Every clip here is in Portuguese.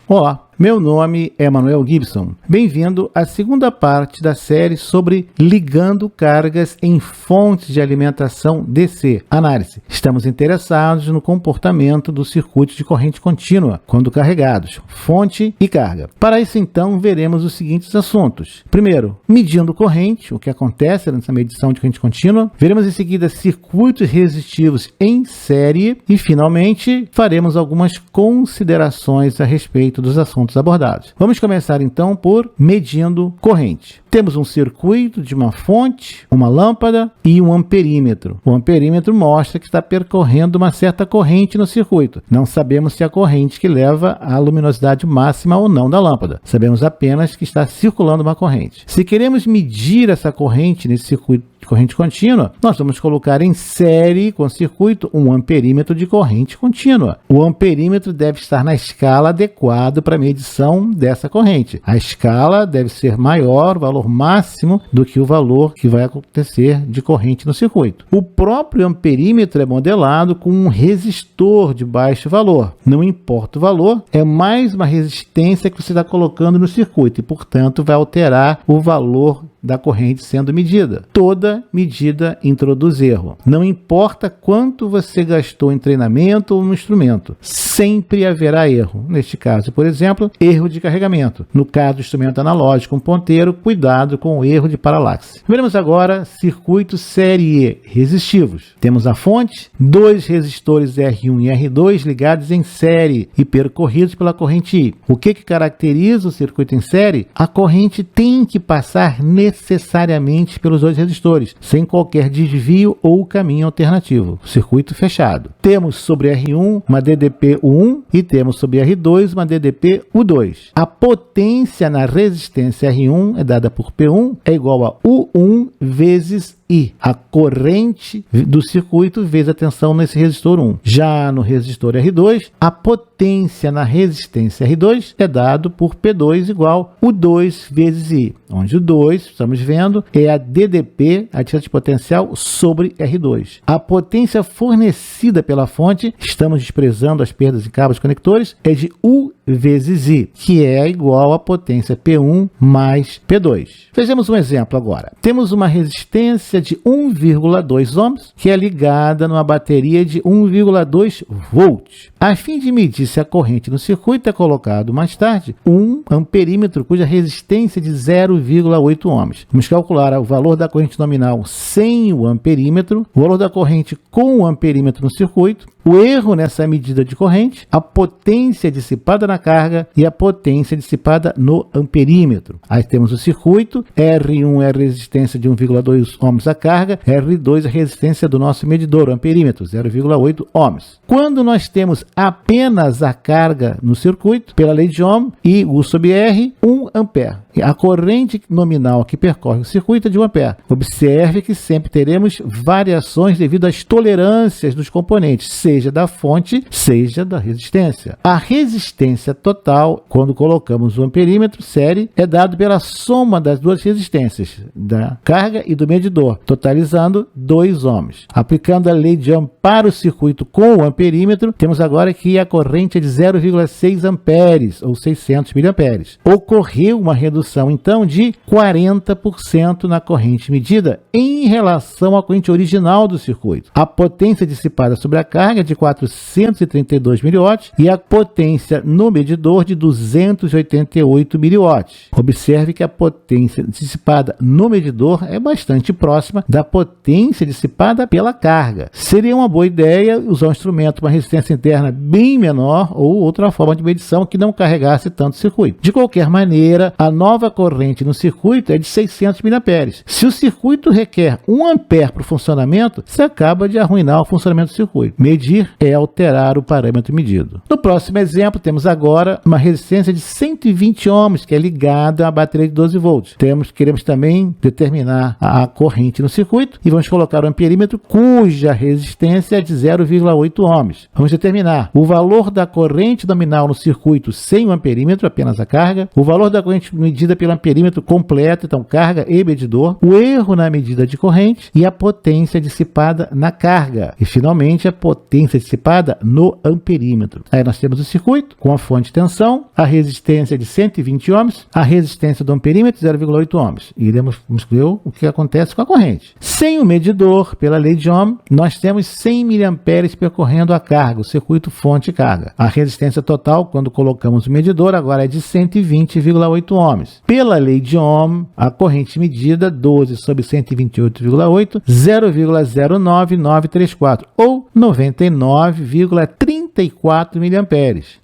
Olá, meu nome é Manuel Gibson. Bem-vindo à segunda parte da série sobre ligando cargas em fontes de alimentação DC, análise. Estamos interessados no comportamento dos circuitos de corrente contínua quando carregados, fonte e carga. Para isso, então, veremos os seguintes assuntos. Primeiro, medindo corrente, o que acontece nessa medição de corrente contínua. Veremos em seguida circuitos resistivos em série e, finalmente, faremos algumas considerações a respeito dos assuntos abordados. Vamos começar então por medindo corrente. Temos um circuito de uma fonte, uma lâmpada e um amperímetro. O amperímetro mostra que está percorrendo uma certa corrente no circuito. Não sabemos se é a corrente que leva à luminosidade máxima ou não da lâmpada. Sabemos apenas que está circulando uma corrente. Se queremos medir essa corrente nesse circuito de corrente contínua, nós vamos colocar em série com o circuito um amperímetro de corrente contínua. O amperímetro deve estar na escala adequada para a medição dessa corrente. A escala deve ser maior, o valor máximo, do que o valor que vai acontecer de corrente no circuito. O próprio amperímetro é modelado com um resistor de baixo valor. Não importa o valor, é mais uma resistência que você está colocando no circuito e, portanto, vai alterar o valor da corrente sendo medida. Toda medida introduz erro. Não importa quanto você gastou em treinamento ou no instrumento, sempre haverá erro. Neste caso, por exemplo, erro de carregamento. No caso do instrumento analógico, um ponteiro, cuidado com o erro de paralaxe. Veremos agora circuitos série E resistivos. Temos a fonte, dois resistores R1 e R2 ligados em série e percorridos pela corrente I. O que caracteriza o circuito em série? A corrente tem que passar necessariamente pelos dois resistores, sem qualquer desvio ou caminho alternativo. Circuito fechado. Temos sobre R1 uma DDP-U1 e temos sobre R2 uma DDP-U2. A potência na resistência R1 é dada por P1 é igual a U1 vezes I, a corrente do circuito vezes a tensão nesse resistor 1. Já no resistor R2, a potência na resistência R2 é dado por P2 igual U2 vezes I, onde o 2, estamos vendo, é a DDP, a diferença de potencial, sobre R2. A potência fornecida pela fonte, estamos desprezando as perdas em cabos conectores, é de U vezes I, que é igual à potência P1 mais P2. Vejamos um exemplo agora. Temos uma resistência de 1,2 ohms, que é ligada numa bateria de 1,2 volts. A fim de medir se a corrente no circuito é colocado mais tarde um amperímetro cuja resistência é de 0,8 ohms. Vamos calcular o valor da corrente nominal sem o amperímetro, o valor da corrente com o amperímetro no circuito, o erro nessa medida de corrente, a potência dissipada na carga e a potência dissipada no amperímetro. Aí temos o circuito, R1 é a resistência de 1,2 ohms a carga, R2 é a resistência do nosso medidor, o amperímetro, 0,8 ohms. Quando nós temos apenas a carga no circuito, pela lei de Ohm, e U sobre R, 1 ampere. A corrente nominal que percorre o circuito é de 1 ampere. Observe que sempre teremos variações devido às tolerâncias dos componentes, seja da fonte, seja da resistência. A resistência total, quando colocamos o amperímetro série, é dado pela soma das duas resistências, da carga e do medidor, totalizando 2 ohms. Aplicando a lei de Ohm para o circuito com o amperímetro, temos agora que a corrente é de 0,6 amperes, ou 600 miliamperes. Ocorreu uma redução, então, de 40% na corrente medida em relação à corrente original do circuito. A potência dissipada sobre a carga é de 432 miliwatts e a potência no medidor de 288 miliwatts. Observe que a potência dissipada no medidor é bastante próxima da potência dissipada pela carga. Seria uma boa ideia usar um instrumento com uma resistência interna bem menor ou outra forma de medição que não carregasse tanto o circuito. De qualquer maneira, a nova corrente no circuito é de 600 miliamperes. Se o circuito requer 1 ampere para o funcionamento, você acaba de arruinar o funcionamento do circuito. Medir é alterar o parâmetro medido. No próximo exemplo, temos agora uma resistência de 120 ohms, que é ligada a uma bateria de 12 volts. Queremos também determinar a corrente no circuito e vamos colocar o amperímetro cuja resistência é de 0,8 ohms. Vamos determinar o valor da corrente nominal no circuito sem o amperímetro, apenas a carga, o valor da corrente medida pelo amperímetro completo, então carga e medidor, o erro na medida de corrente e a potência dissipada na carga. E finalmente a potência dissipada no amperímetro. Aí nós temos o circuito com a fonte de tensão, a resistência de 120 ohms, a resistência do amperímetro 0,8 ohms. E iremos ver o que acontece com a corrente. Sem o medidor, pela lei de Ohm, nós temos 100 mA percorrendo a carga, o circuito fonte-carga. A resistência total, quando colocamos o medidor, agora é de 120,8 ohms. Pela lei de Ohm, a corrente medida, 12 sobre 128,8, 0,09934, ou 99,34 mA.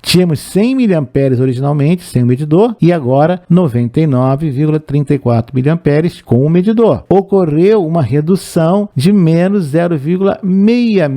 Tínhamos 100 mA originalmente, sem o medidor, e agora 99,34 mA com o medidor. Ocorreu uma redução de menos 0,66 mA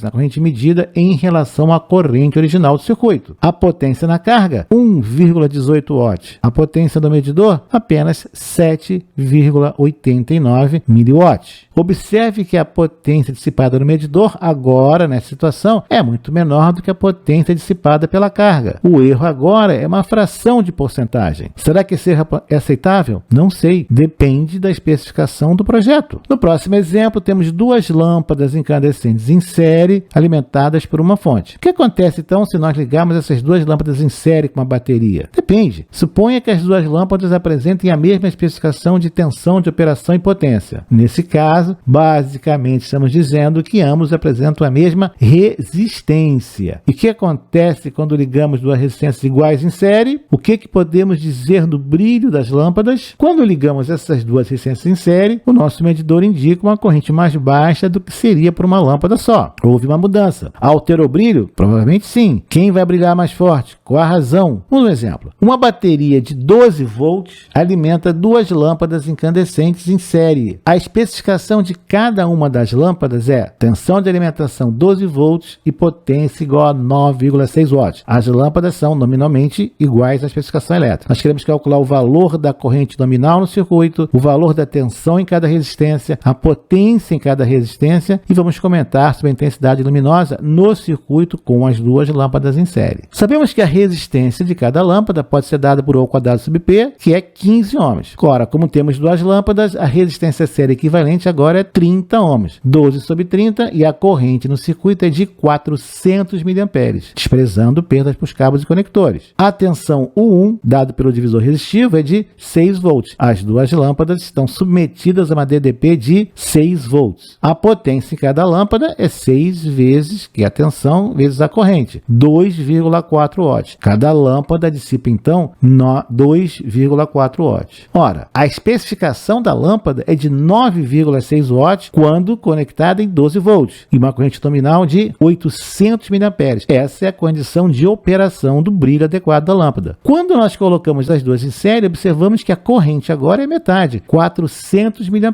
na corrente medida em relação à corrente original do circuito. A potência na carga, 1,18 watts. A potência do medidor, apenas 7,89 miliwatts. Observe que a potência dissipada no medidor, agora, nessa situação, é muito menor do que a potência dissipada pela carga. O erro agora é uma fração de porcentagem. Será que esse erro é aceitável? Não sei. Depende da especificação do projeto. No próximo exemplo, temos duas lâmpadas incandescentes em série, alimentadas por uma fonte. O que acontece, então, se nós ligarmos essas duas lâmpadas em série com uma bateria? Depende. Suponha que as duas lâmpadas apresentem a mesma especificação de tensão, de operação e potência. Nesse caso, basicamente, estamos dizendo que ambos apresentam a mesma resistência. E o que acontece quando ligamos duas resistências iguais em série? O que podemos dizer do brilho das lâmpadas? Quando ligamos essas duas resistências em série, o nosso medidor indica uma corrente mais baixa do que seria por uma lâmpada só. Houve uma mudança. Alterou o brilho? Provavelmente sim. Quem vai brilhar mais forte? Qual a razão? Um exemplo. Uma bateria de 12 volts alimenta duas lâmpadas incandescentes em série. A especificação de cada uma das lâmpadas é tensão de alimentação 12 volts e potência igual a 9,6 watts. As lâmpadas são nominalmente iguais à especificação elétrica. Nós queremos calcular o valor da corrente nominal no circuito, o valor da tensão em cada resistência, a potência em cada resistência e vamos comentar sobre a intensidade luminosa no circuito com as duas lâmpadas em série. Sabemos que a resistência de cada lâmpada pode ser dada por O quadrado sobre P, que é 15 ohms. Agora, como temos duas lâmpadas, a resistência série equivalente agora é 30 ohms. 12 sobre 30 e a corrente no circuito é de 400 mA, desprezando perdas para os cabos e conectores. A tensão U1, dado pelo divisor resistivo, é de 6 volts. As duas lâmpadas estão submetidas a uma DDP de 6 volts. A potência em cada lâmpada é 6 vezes, que é a tensão, vezes a corrente, 2,4 watts. Cada lâmpada dissipa, então, 2,4 watts. Ora, a especificação da lâmpada é de 9,6 watts quando conectada em 12 volts e uma corrente nominal de 800 mA. Essa é a condição de operação do brilho adequado da lâmpada. Quando nós colocamos as duas em série, observamos que a corrente agora é metade, 400 mA.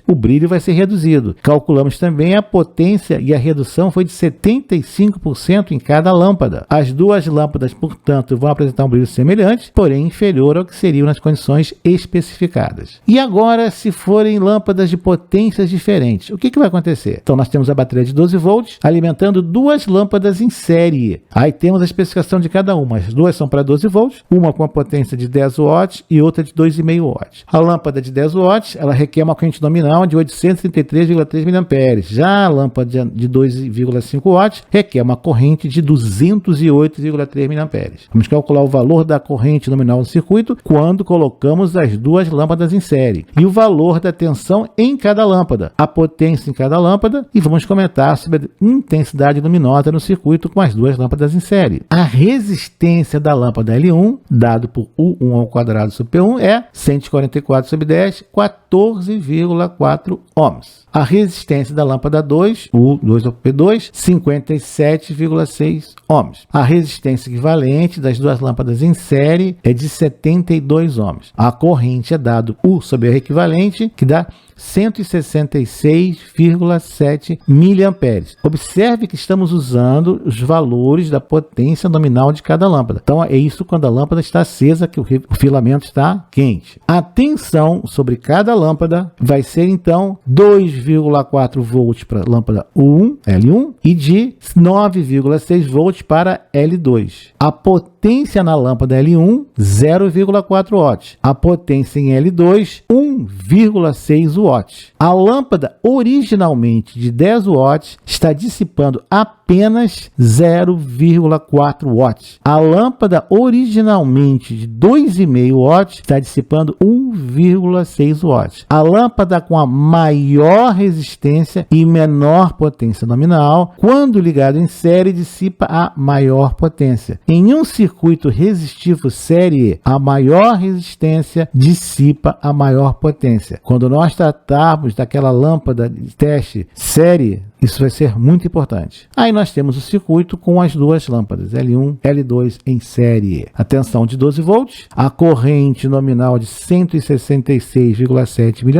O brilho vai ser reduzido. Calculamos também a potência e a redução foi de 75% em cada lâmpada. As duas lâmpadas, portanto, vão apresentar um brilho semelhante, porém inferior ao que seriam nas condições especificadas. E agora, se forem lâmpadas de potências diferentes, o que vai acontecer? Então, nós temos a bateria de 12 volts alimentando duas lâmpadas em série. Aí temos a especificação de cada uma. As duas são para 12 volts, uma com a potência de 10 watts e outra de 2,5 watts. A lâmpada de 10 watts, ela requer uma corrente nominal de 833,3 mA. Já a lâmpada de 2,5 watts requer uma corrente de 208,3 mA. Vamos calcular o valor da corrente nominal no circuito quando colocamos as duas lâmpadas em série. E o valor da tensão em cada lâmpada, a potência em cada lâmpada e vamos comentar sobre a intensidade luminosa no circuito com as duas lâmpadas em série. A resistência da lâmpada L1, dado por U1 ao quadrado sobre P1, é 144 sobre 10, 14,4 ohms. A resistência da lâmpada 2, U2 ao P2, 57,6 ohms. A resistência equivalente das duas lâmpadas em série é de 72 ohms. A corrente é dado U sobre R equivalente, que dá 166,7 miliamperes. Observe que estamos usando os valores da potência nominal de cada lâmpada. Então, é isso quando a lâmpada está acesa, que o filamento está quente. A tensão sobre cada lâmpada vai ser, então, 2,4 volts para a lâmpada U1, L1, e de 9,6 volts para L2. A potência potência na lâmpada L1, 0,4 watts. A potência em L2, 1,6 watts. A lâmpada originalmente de 10 watts está dissipando apenas 0,4 watts. A lâmpada originalmente de 2,5 watts está dissipando 1,6 watts. A lâmpada com a maior resistência e menor potência nominal, quando ligado em série, dissipa a maior potência. Em um circuito resistivo série, a maior resistência dissipa a maior potência. Quando nós tratarmos daquela lâmpada de teste série, isso vai ser muito importante. Aí nós temos o circuito com as duas lâmpadas, L1 e L2 em série. A tensão de 12 volts, a corrente nominal de 166,7 mA,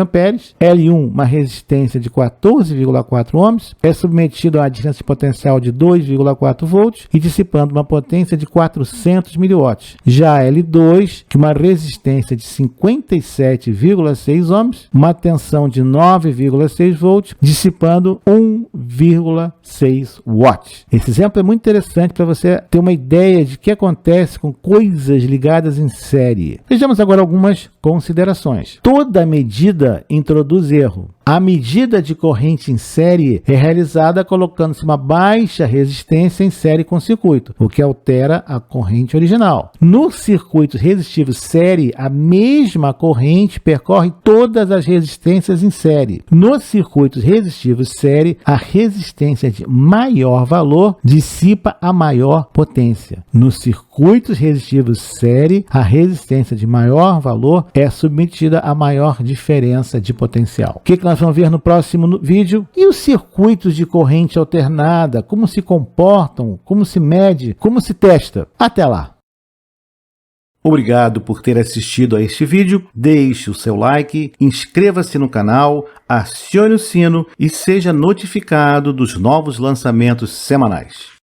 L1 uma resistência de 14,4 ohms, é submetido a uma diferença de potencial de 2,4 volts e dissipando uma potência de 400 mW. Já L2, que uma resistência de 57,6 ohms, uma tensão de 9,6 volts, dissipando 1,6 watts. Esse exemplo é muito interessante para você ter uma ideia de o que acontece com coisas ligadas em série. Vejamos agora algumas considerações. Toda medida introduz erro. A medida de corrente em série é realizada colocando-se uma baixa resistência em série com o circuito, o que altera a corrente original. No circuito resistivo série, a mesma corrente percorre todas as resistências em série. Nos circuitos resistivos série, a resistência de maior valor dissipa a maior potência. Nos circuitos resistivos série, a resistência de maior valor é submetida a maior diferença de potencial. O que nós vamos ver no próximo vídeo? E os circuitos de corrente alternada, como se comportam, como se mede, como se testa? Até lá! Obrigado por ter assistido a este vídeo, deixe o seu like, inscreva-se no canal, acione o sino e seja notificado dos novos lançamentos semanais.